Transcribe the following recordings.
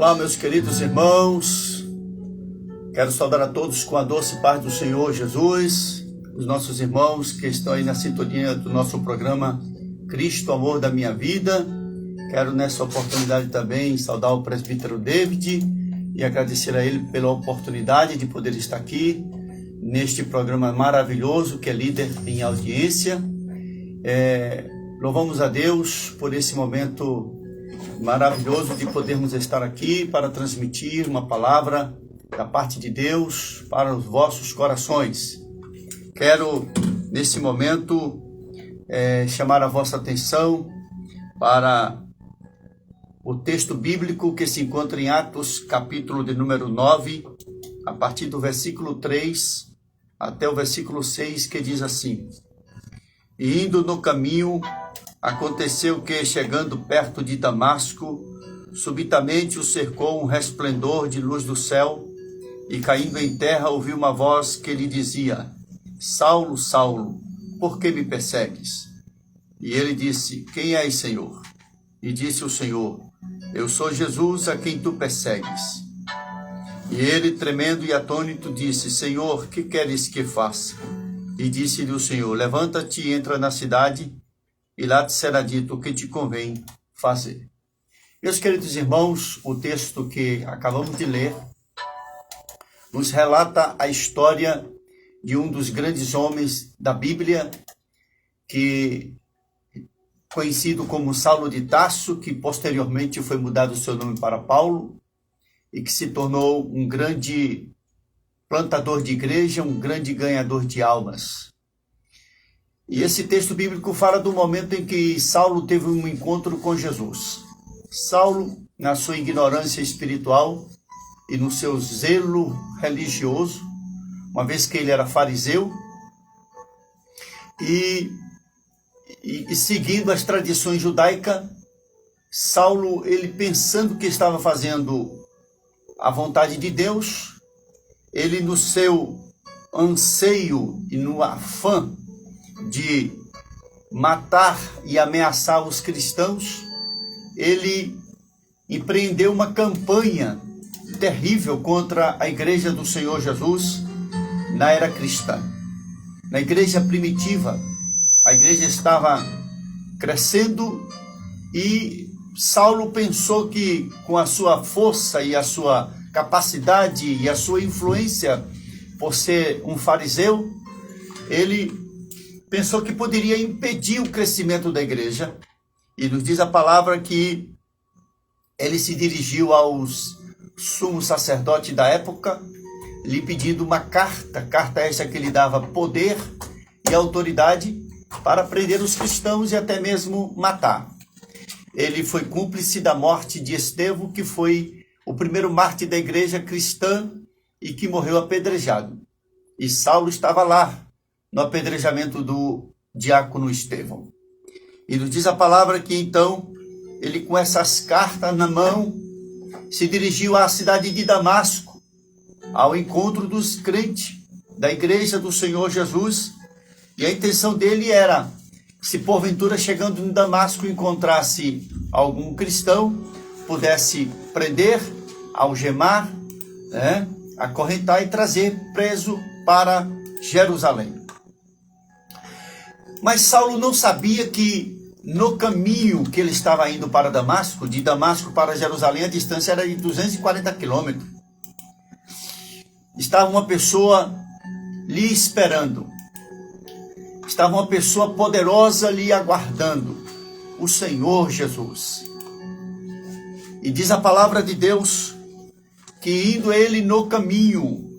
Olá, meus queridos irmãos, quero saudar a todos com a doce paz do Senhor Jesus, os nossos irmãos que estão aí na sintonia do nosso programa Cristo, Amor da Minha Vida. Quero nessa oportunidade também saudar o presbítero David e agradecer a ele pela oportunidade de poder estar aqui neste programa maravilhoso que é líder em audiência. Louvamos a Deus por esse momento maravilhoso de podermos estar aqui para transmitir uma palavra da parte de Deus para os vossos corações. Quero, nesse momento, chamar a vossa atenção para o texto bíblico que se encontra em Atos, capítulo de número 9, a partir do versículo 3 até o versículo 6, que diz assim: E indo no caminho, aconteceu que, chegando perto de Damasco, subitamente o cercou um resplendor de luz do céu, e caindo em terra ouviu uma voz que lhe dizia: Saulo, Saulo, por que me persegues? E ele disse: Quem és, Senhor? E disse o Senhor: Eu sou Jesus a quem tu persegues. E ele, tremendo e atônito, disse: Senhor, que queres que faça? E disse-lhe o Senhor: Levanta-te e entra na cidade, e lá te será dito o que te convém fazer. Meus queridos irmãos, o texto que acabamos de ler nos relata a história de um dos grandes homens da Bíblia, que conhecido como Saulo de Tarso, que posteriormente foi mudado o seu nome para Paulo, e que se tornou um grande plantador de igreja, um grande ganhador de almas. E esse texto bíblico fala do momento em que Saulo teve um encontro com Jesus. Saulo, na sua ignorância espiritual e no seu zelo religioso, uma vez que ele era fariseu, e seguindo as tradições judaicas, Saulo, ele pensando que estava fazendo a vontade de Deus, ele no seu anseio e no afã de matar e ameaçar os cristãos, ele empreendeu uma campanha terrível contra a igreja do Senhor Jesus na era cristã. Na igreja primitiva, a igreja estava crescendo e Saulo pensou que com a sua força e a sua capacidade e a sua influência por ser um fariseu, ele pensou que poderia impedir o crescimento da igreja. E nos diz a palavra que ele se dirigiu aos sumos sacerdotes da época, lhe pedindo uma carta essa que lhe dava poder e autoridade para prender os cristãos e até mesmo matar. Ele foi cúmplice da morte de Estevão, que foi o primeiro mártir da igreja cristã e que morreu apedrejado. E Saulo estava lá no apedrejamento do diácono Estevão. E nos diz a palavra que então ele, com essas cartas na mão, se dirigiu à cidade de Damasco, ao encontro dos crentes da igreja do Senhor Jesus. E a intenção dele era, se porventura chegando em Damasco encontrasse algum cristão, pudesse prender, algemar, acorrentar e trazer preso para Jerusalém. Mas Saulo não sabia que no caminho que ele estava indo para Damasco, de Damasco para Jerusalém, a distância era de 240 quilômetros. Estava uma pessoa lhe esperando. Estava uma pessoa poderosa lhe aguardando, o Senhor Jesus. E diz a palavra de Deus que, indo ele no caminho,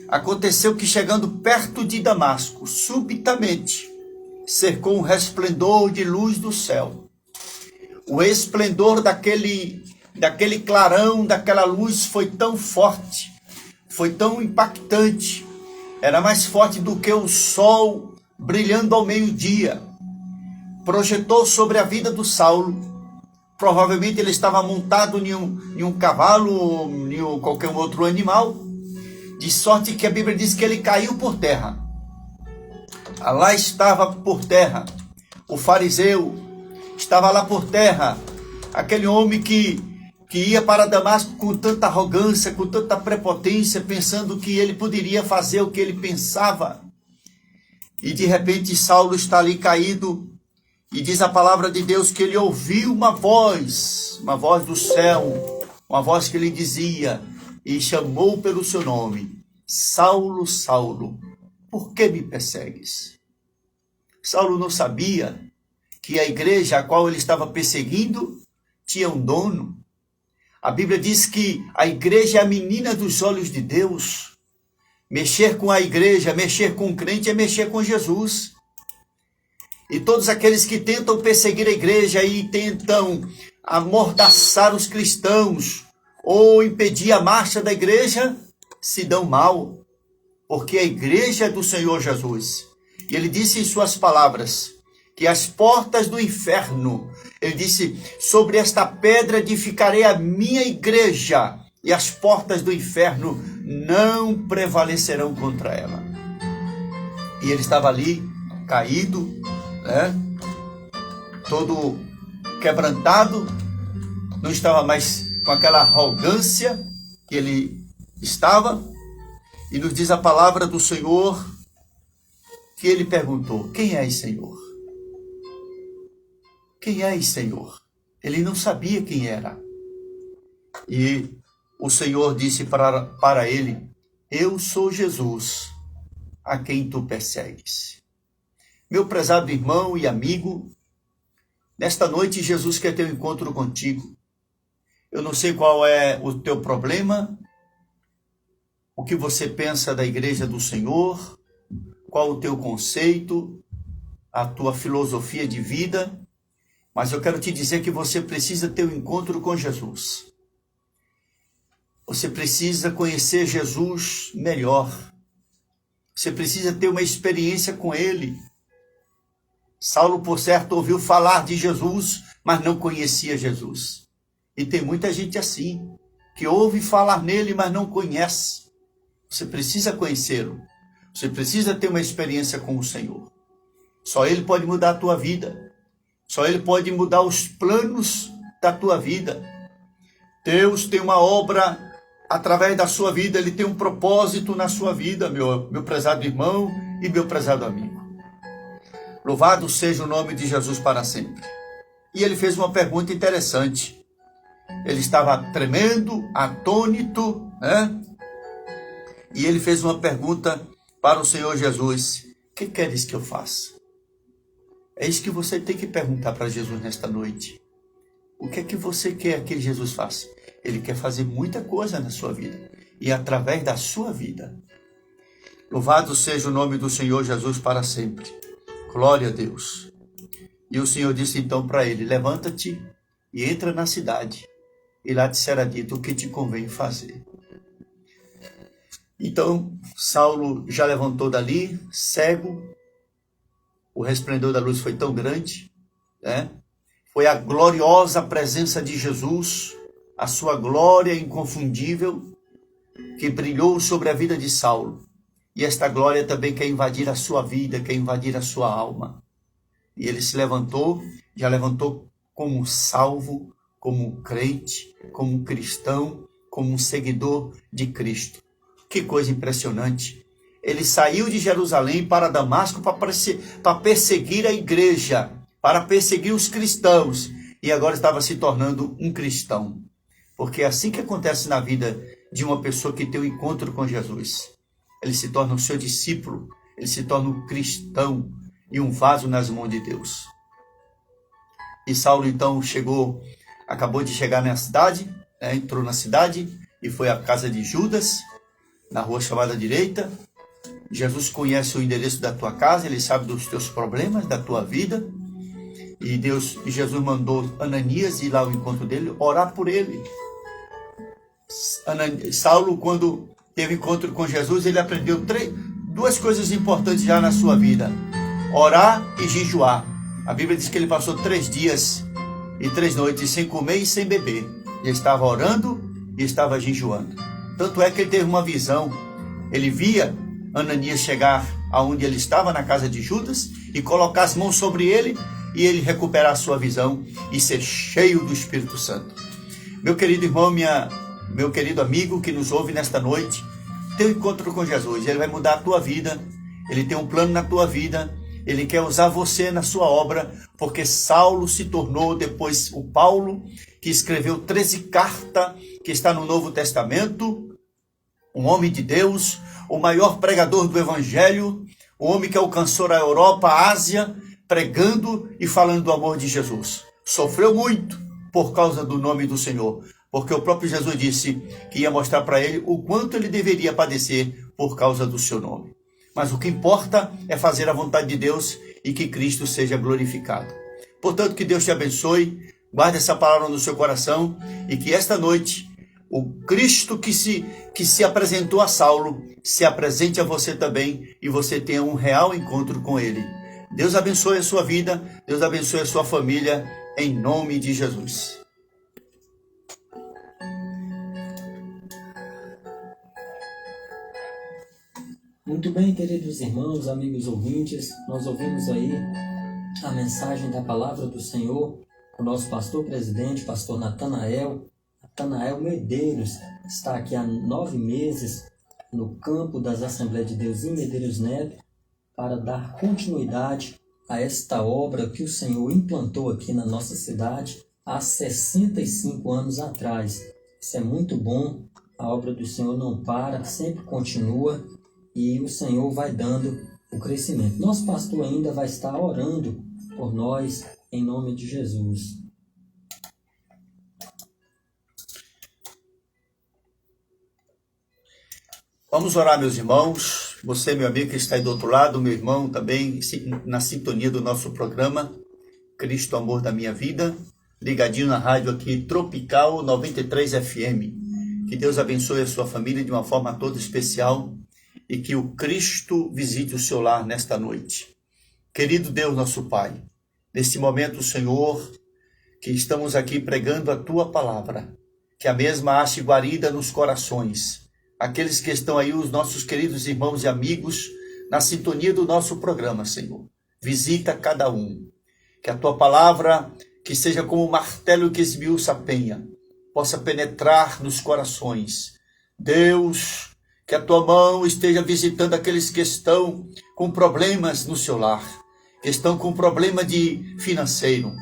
aconteceu que, chegando perto de Damasco, subitamente cercou um resplendor de luz do céu. O esplendor daquele clarão, daquela luz foi tão forte, foi tão impactante, era mais forte do que o sol brilhando ao meio-dia. Projetou sobre a vida do Saulo. Provavelmente ele estava montado em um cavalo ou em qualquer outro animal, de sorte que a Bíblia diz que ele caiu por terra. Lá estava por terra o fariseu, estava lá por terra aquele homem que que ia para Damasco com tanta arrogância, com tanta prepotência, pensando que ele poderia fazer o que ele pensava. E de repente Saulo está ali caído, e diz a palavra de Deus que ele ouviu uma voz do céu, uma voz que lhe dizia, e chamou pelo seu nome: Saulo, Saulo, por que me persegues? Saulo não sabia que a igreja a qual ele estava perseguindo tinha um dono. A Bíblia diz que a igreja é a menina dos olhos de Deus. Mexer com a igreja, mexer com o crente é mexer com Jesus. E todos aqueles que tentam perseguir a igreja e tentam amordaçar os cristãos ou impedir a marcha da igreja, se dão mal, porque a igreja é do Senhor Jesus. E ele disse em suas palavras que as portas do inferno, ele disse, sobre esta pedra edificarei a minha igreja, e as portas do inferno não prevalecerão contra ela. E ele estava ali, caído, né? Todo quebrantado, não estava mais com aquela arrogância que ele estava, e nos diz a palavra do Senhor que ele perguntou: quem és, Senhor? Quem és, Senhor? Ele não sabia quem era. E o Senhor disse para ele: eu sou Jesus, a quem tu persegues. Meu prezado irmão e amigo, nesta noite Jesus quer ter um encontro contigo. Eu não sei qual é o teu problema, o que você pensa da igreja do Senhor, qual o teu conceito, a tua filosofia de vida, mas eu quero te dizer que você precisa ter um encontro com Jesus. Você precisa conhecer Jesus melhor. Você precisa ter uma experiência com Ele. Saulo, por certo, ouviu falar de Jesus, mas não conhecia Jesus. E tem muita gente assim, que ouve falar nele, mas não conhece. Você precisa conhecê-lo. Você precisa ter uma experiência com o Senhor. Só Ele pode mudar a tua vida. Só Ele pode mudar os planos da tua vida. Deus tem uma obra através da sua vida. Ele tem um propósito na sua vida, meu prezado irmão e meu prezado amigo. Louvado seja o nome de Jesus para sempre. E ele fez uma pergunta interessante. Ele estava tremendo, atônito, né? E ele fez uma pergunta para o Senhor Jesus: o que queres que eu faça? É isso que você tem que perguntar para Jesus nesta noite. O que é que você quer que Jesus faça? Ele quer fazer muita coisa na sua vida e através da sua vida. Louvado seja o nome do Senhor Jesus para sempre. Glória a Deus. E o Senhor disse então para ele: levanta-te e entra na cidade, e lá te será dito o que te convém fazer. Então, Saulo já levantou dali, cego. O resplendor da luz foi tão grande, né? Foi a gloriosa presença de Jesus, a sua glória inconfundível, que brilhou sobre a vida de Saulo. E esta glória também quer invadir a sua vida, quer invadir a sua alma. E ele se levantou, já levantou como salvo, como crente, como cristão, como um seguidor de Cristo. Que coisa impressionante. Ele saiu de Jerusalém para Damasco para perseguir a igreja, para perseguir os cristãos. E agora estava se tornando um cristão. Porque é assim que acontece na vida de uma pessoa que tem um encontro com Jesus. Ele se torna o seu discípulo, ele se torna um cristão e um vaso nas mãos de Deus. E Saulo então acabou de chegar na cidade, né, entrou na cidade e foi à casa de Judas, na rua chamada direita. Jesus conhece o endereço da tua casa, ele sabe dos teus problemas, da tua vida. E Jesus mandou Ananias ir lá ao encontro dele, orar por ele. Saulo, quando teve encontro com Jesus, ele aprendeu duas coisas importantes já na sua vida: orar e jejuar. A Bíblia diz que ele passou 3 dias e 3 noites sem comer e sem beber. Ele estava orando e estava jejuando. Tanto é que ele teve uma visão. Ele via Ananias chegar aonde ele estava, na casa de Judas, e colocar as mãos sobre ele, e ele recuperar a sua visão e ser cheio do Espírito Santo. Meu querido irmão, meu querido amigo que nos ouve nesta noite, teu encontro com Jesus, ele vai mudar a tua vida, ele tem um plano na tua vida, ele quer usar você na sua obra, porque Saulo se tornou depois o Paulo, que escreveu 13 cartas, que está no Novo Testamento, um homem de Deus, o maior pregador do Evangelho, o homem que alcançou a Europa, a Ásia, pregando e falando do amor de Jesus. Sofreu muito por causa do nome do Senhor, porque o próprio Jesus disse que ia mostrar para ele o quanto ele deveria padecer por causa do seu nome. Mas o que importa é fazer a vontade de Deus e que Cristo seja glorificado. Portanto, que Deus te abençoe, guarde essa palavra no seu coração e que esta noite o Cristo que se apresentou a Saulo se apresente a você também e você tenha um real encontro com ele. Deus abençoe a sua vida, Deus abençoe a sua família, em nome de Jesus. Muito bem, queridos irmãos, amigos ouvintes, nós ouvimos aí a mensagem da palavra do Senhor, o nosso pastor presidente, pastor Natanael Medeiros, está aqui há 9 meses no campo das Assembleias de Deus em Medeiros Neto, para dar continuidade a esta obra que o Senhor implantou aqui na nossa cidade há 65 anos atrás. Isso é muito bom, a obra do Senhor não para, sempre continua e o Senhor vai dando o crescimento. Nosso pastor ainda vai estar orando por nós em nome de Jesus. Vamos orar, meus irmãos. Você, meu amigo que está aí do outro lado, meu irmão também, na sintonia do nosso programa, Cristo, Amor da Minha Vida, ligadinho na rádio aqui, Tropical 93 FM. Que Deus abençoe a sua família de uma forma toda especial e que o Cristo visite o seu lar nesta noite. Querido Deus, nosso Pai, neste momento, Senhor, que estamos aqui pregando a Tua palavra, que a mesma ache guarida nos corações, aqueles que estão aí, os nossos queridos irmãos e amigos, na sintonia do nosso programa, Senhor. Visita cada um. Que a Tua palavra, que seja como um martelo que esmiuça a penha, possa penetrar nos corações. Deus, que a Tua mão esteja visitando aqueles que estão com problemas no seu lar, que estão com problema de financeiro,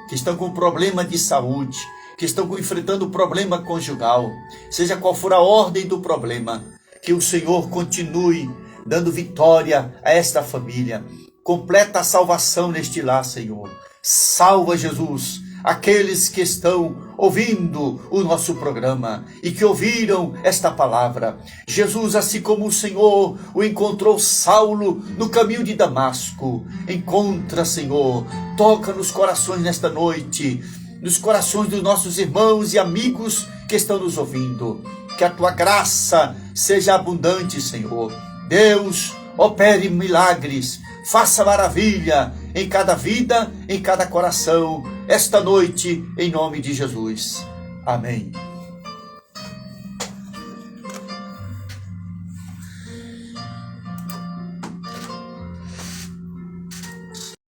que estão com problema de saúde, que estão enfrentando problema conjugal, seja qual for a ordem do problema, que o Senhor continue dando vitória a esta família. Completa a salvação neste lar, Senhor. Salva, Jesus, aqueles que estão ouvindo o nosso programa e que ouviram esta palavra. Jesus, assim como o Senhor o encontrou Saulo no caminho de Damasco, encontra, Senhor, toca nos corações nesta noite, nos corações dos nossos irmãos e amigos que estão nos ouvindo. Que a Tua graça seja abundante, Senhor. Deus, opere milagres, faça maravilha em cada vida, em cada coração, esta noite, em nome de Jesus. Amém.